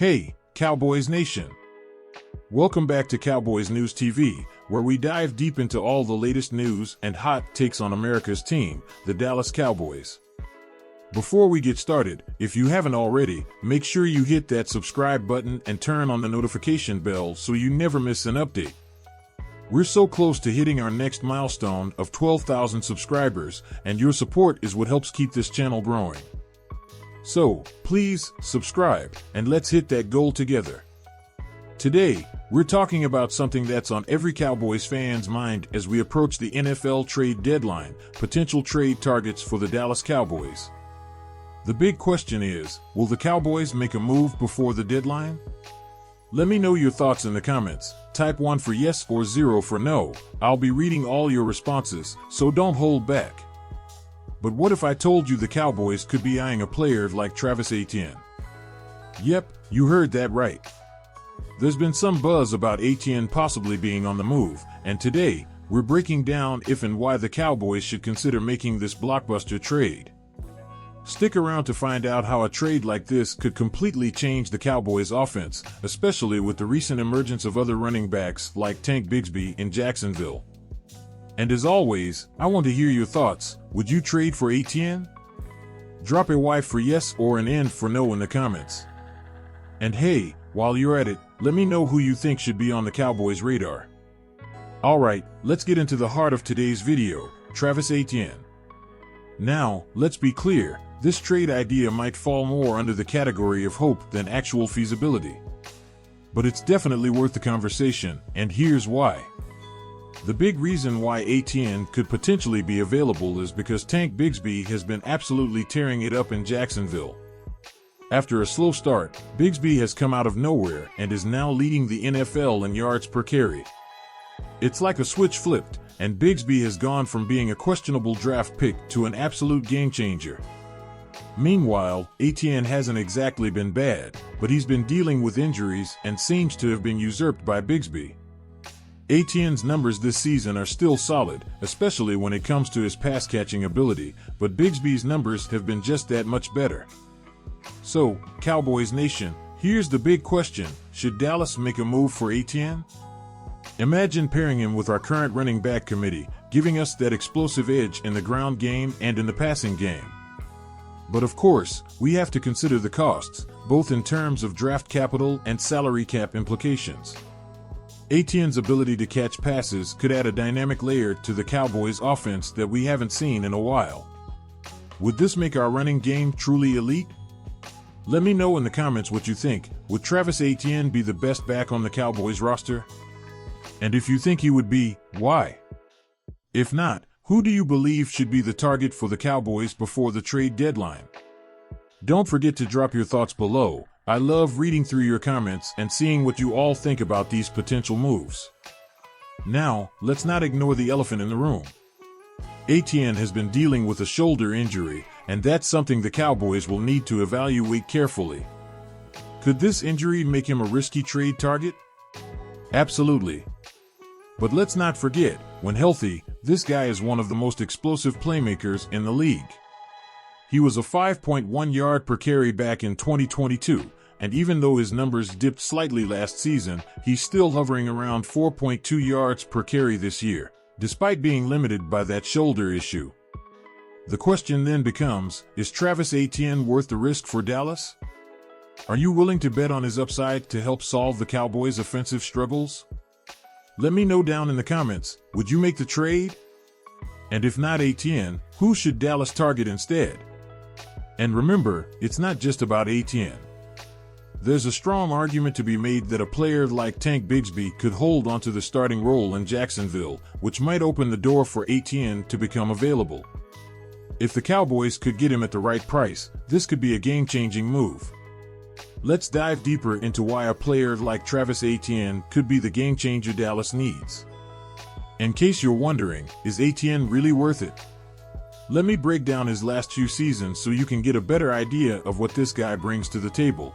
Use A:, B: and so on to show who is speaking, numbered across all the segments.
A: Hey, Cowboys Nation! Welcome back to Cowboys News TV, where we dive deep into all the latest news and hot takes on America's team, the Dallas Cowboys. Before we get started, if you haven't already, make sure you hit that subscribe button and turn on the notification bell so you never miss an update. We're so close to hitting our next milestone of 12,000 subscribers, and your support is what helps keep this channel growing. So, please, subscribe, and let's hit that goal together. Today, we're talking about something that's on every Cowboys fan's mind as we approach the NFL trade deadline, potential trade targets for the Dallas Cowboys. The big question is, will the Cowboys make a move before the deadline? Let me know your thoughts in the comments. Type 1 for yes or 0 for no. I'll be reading all your responses, so don't hold back. But what if I told you the Cowboys could be eyeing a player like Travis Etienne? Yep, you heard that right. There's been some buzz about Etienne possibly being on the move, and today, we're breaking down if and why the Cowboys should consider making this blockbuster trade. Stick around to find out how a trade like this could completely change the Cowboys' offense, especially with the recent emergence of other running backs like Tank Bigsby in Jacksonville. And as always, I want to hear your thoughts. Would you trade for Etienne? Drop a Y for yes or an N for no in the comments. And hey, while you're at it, let me know who you think should be on the Cowboys' radar. Alright, let's get into the heart of today's video, Travis Etienne. Now, let's be clear, this trade idea might fall more under the category of hope than actual feasibility. But it's definitely worth the conversation, and here's why. The big reason why Etienne could potentially be available is because Tank Bigsby has been absolutely tearing it up in Jacksonville. After a slow start, Bigsby has come out of nowhere and is now leading the NFL in yards per carry. It's like a switch flipped, and Bigsby has gone from being a questionable draft pick to an absolute game changer. Meanwhile, Etienne hasn't exactly been bad, but he's been dealing with injuries and seems to have been usurped by Bigsby. Etienne's numbers this season are still solid, especially when it comes to his pass-catching ability, but Bigsby's numbers have been just that much better. So, Cowboys Nation, here's the big question: should Dallas make a move for Etienne? Imagine pairing him with our current running back committee, giving us that explosive edge in the ground game and in the passing game. But of course, we have to consider the costs, both in terms of draft capital and salary cap implications. Etienne's ability to catch passes could add a dynamic layer to the Cowboys' offense that we haven't seen in a while. Would this make our running game truly elite? Let me know in the comments what you think. Would Travis Etienne be the best back on the Cowboys roster? And if you think he would be, why? If not, who do you believe should be the target for the Cowboys before the trade deadline? Don't forget to drop your thoughts below. I love reading through your comments and seeing what you all think about these potential moves. Now, let's not ignore the elephant in the room. Etienne has been dealing with a shoulder injury, and that's something the Cowboys will need to evaluate carefully. Could this injury make him a risky trade target? Absolutely. But let's not forget, when healthy, this guy is one of the most explosive playmakers in the league. He was a 5.1 yard per carry back in 2022, and even though his numbers dipped slightly last season, he's still hovering around 4.2 yards per carry this year, despite being limited by that shoulder issue. The question then becomes, is Travis Etienne worth the risk for Dallas? Are you willing to bet on his upside to help solve the Cowboys' offensive struggles? Let me know down in the comments, would you make the trade? And if not Etienne, who should Dallas target instead? And remember, it's not just about Etienne. There's a strong argument to be made that a player like Tank Bigsby could hold onto the starting role in Jacksonville, which might open the door for Etienne to become available. If the Cowboys could get him at the right price, this could be a game-changing move. Let's dive deeper into why a player like Travis Etienne could be the game changer Dallas needs. In case you're wondering, is Etienne really worth it? Let me break down his last few seasons so you can get a better idea of what this guy brings to the table.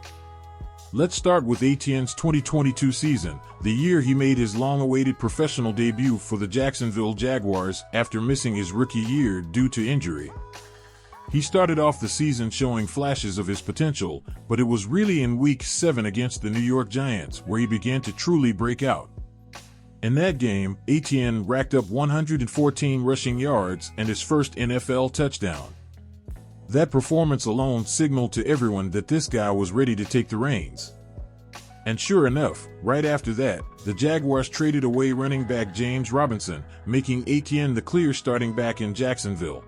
A: Let's start with Etienne's 2022 season, the year he made his long-awaited professional debut for the Jacksonville Jaguars after missing his rookie year due to injury. He started off the season showing flashes of his potential, but it was really in Week 7 against the New York Giants where he began to truly break out. In that game, ATN racked up 114 rushing yards and his first NFL touchdown. That performance alone signaled to everyone that this guy was ready to take the reins. And sure enough, right after that, the Jaguars traded away running back James Robinson, making ATN the clear starting back in Jacksonville.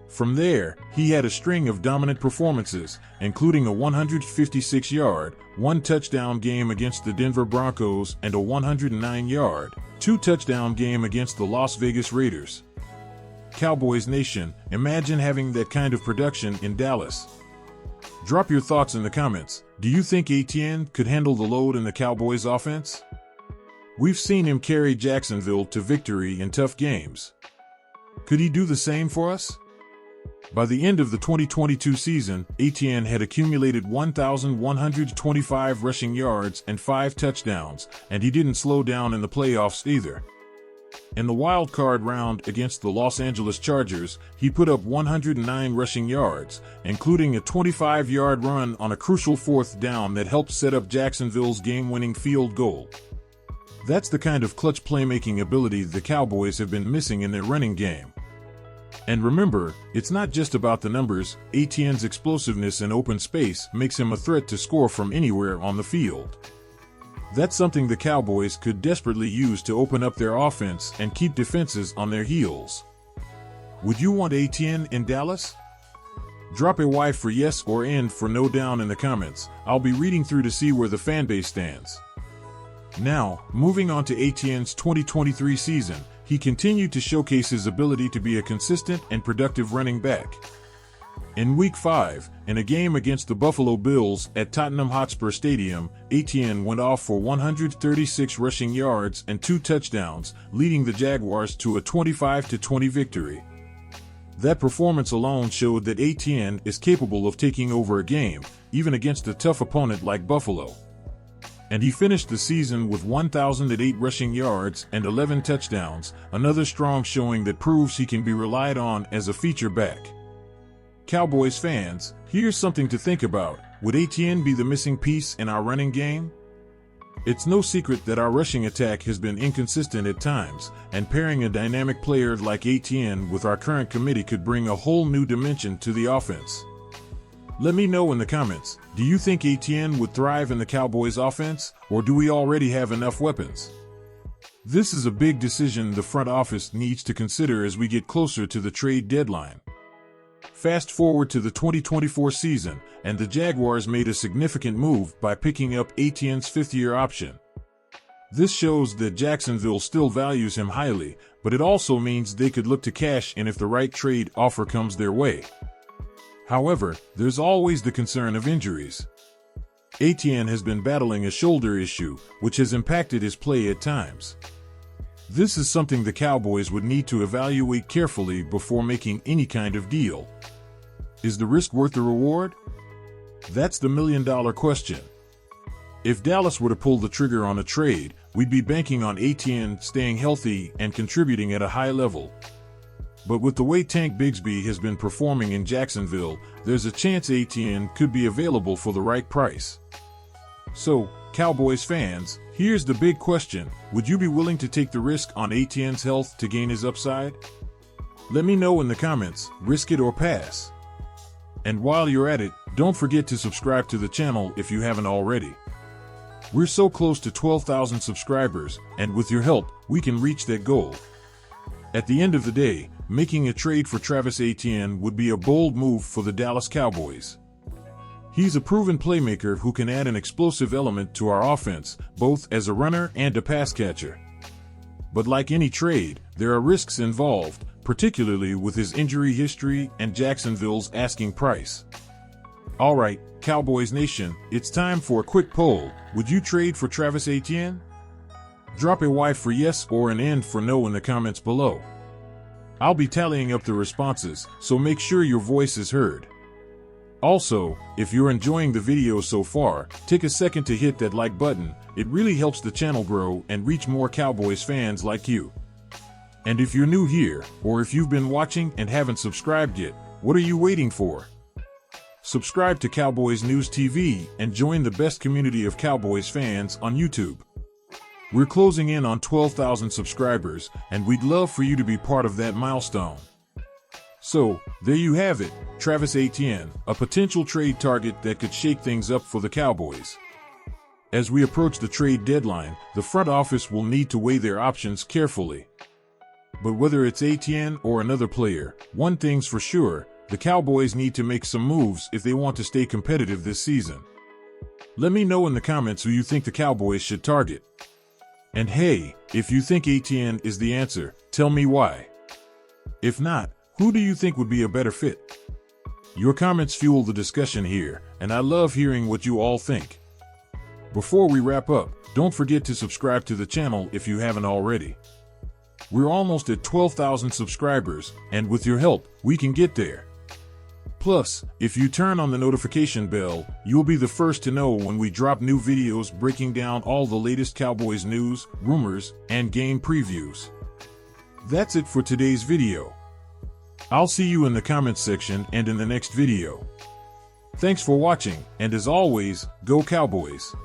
A: From there, he had a string of dominant performances, including a 156-yard, one-touchdown game against the Denver Broncos and a 109-yard, two-touchdown game against the Las Vegas Raiders. Cowboys Nation, imagine having that kind of production in Dallas. Drop your thoughts in the comments. Do you think ATN could handle the load in the Cowboys offense? We've seen him carry Jacksonville to victory in tough games. Could he do the same for us? By the end of the 2022 season, ATN had accumulated 1,125 rushing yards and 5 touchdowns, and he didn't slow down in the playoffs either. In the wild card round against the Los Angeles Chargers, he put up 109 rushing yards, including a 25-yard run on a crucial 4th down that helped set up Jacksonville's game-winning field goal. That's the kind of clutch playmaking ability the Cowboys have been missing in their running game. And remember, it's not just about the numbers. ATN's explosiveness in open space makes him a threat to score from anywhere on the field. That's something the Cowboys could desperately use to open up their offense and keep defenses on their heels. Would you want ATN in Dallas? Drop a Y for yes or N for no down in the comments. I'll be reading through to see where the fanbase stands. Now, moving on to ATN's 2023 season, he continued to showcase his ability to be a consistent and productive running back. In Week 5, in a game against the Buffalo Bills at Tottenham Hotspur Stadium, ATN went off for 136 rushing yards and 2 touchdowns, leading the Jaguars to a 25-20 victory. That performance alone showed that ATN is capable of taking over a game, even against a tough opponent like Buffalo. And he finished the season with 1,008 rushing yards and 11 touchdowns, another strong showing that proves he can be relied on as a feature back. Cowboys fans, here's something to think about. Would ATN be the missing piece in our running game? It's no secret that our rushing attack has been inconsistent at times, and pairing a dynamic player like ATN with our current committee could bring a whole new dimension to the offense. Let me know in the comments, do you think ATN would thrive in the Cowboys offense, or do we already have enough weapons? This is a big decision the front office needs to consider as we get closer to the trade deadline. Fast forward to the 2024 season, and the Jaguars made a significant move by picking up ATN's 5th-year option. This shows that Jacksonville still values him highly, but it also means they could look to cash in if the right trade offer comes their way. However, there's always the concern of injuries. ATN has been battling a shoulder issue, which has impacted his play at times. This is something the Cowboys would need to evaluate carefully before making any kind of deal. Is the risk worth the reward? That's the million-dollar question. If Dallas were to pull the trigger on a trade, we'd be banking on ATN staying healthy and contributing at a high level. But with the way Tank Bigsby has been performing in Jacksonville, there's a chance ATN could be available for the right price. So, Cowboys fans, here's the big question. Would you be willing to take the risk on ATN's health to gain his upside? Let me know in the comments, risk it or pass. And while you're at it, don't forget to subscribe to the channel if you haven't already. We're so close to 12,000 subscribers, and with your help, we can reach that goal. At the end of the day, making a trade for Travis Etienne would be a bold move for the Dallas Cowboys. He's a proven playmaker who can add an explosive element to our offense, both as a runner and a pass catcher. But like any trade, there are risks involved, particularly with his injury history and Jacksonville's asking price. Alright, Cowboys Nation, it's time for a quick poll. Would you trade for Travis Etienne? Drop a Y for yes or an N for no in the comments below. I'll be tallying up the responses, so make sure your voice is heard. Also, if you're enjoying the video so far, take a second to hit that like button. It really helps the channel grow and reach more Cowboys fans like you. And if you're new here, or if you've been watching and haven't subscribed yet, What are you waiting for? Subscribe to Cowboys News TV and join the best community of Cowboys fans on YouTube. We're closing in on 12,000 subscribers, and we'd love for you to be part of that milestone. So, there you have it, Travis Etienne, a potential trade target that could shake things up for the Cowboys. As we approach the trade deadline, the front office will need to weigh their options carefully. But whether it's Etienne or another player, one thing's for sure, the Cowboys need to make some moves if they want to stay competitive this season. Let me know in the comments who you think the Cowboys should target. And hey, if you think Etienne is the answer, tell me why. If not, who do you think would be a better fit? Your comments fuel the discussion here, and I love hearing what you all think. Before we wrap up, don't forget to subscribe to the channel if you haven't already. We're almost at 12,000 subscribers, and with your help, we can get there. Plus, if you turn on the notification bell, you'll be the first to know when we drop new videos breaking down all the latest Cowboys news, rumors, and game previews. That's it for today's video. I'll see you in the comments section and in the next video. Thanks for watching, and as always, go Cowboys!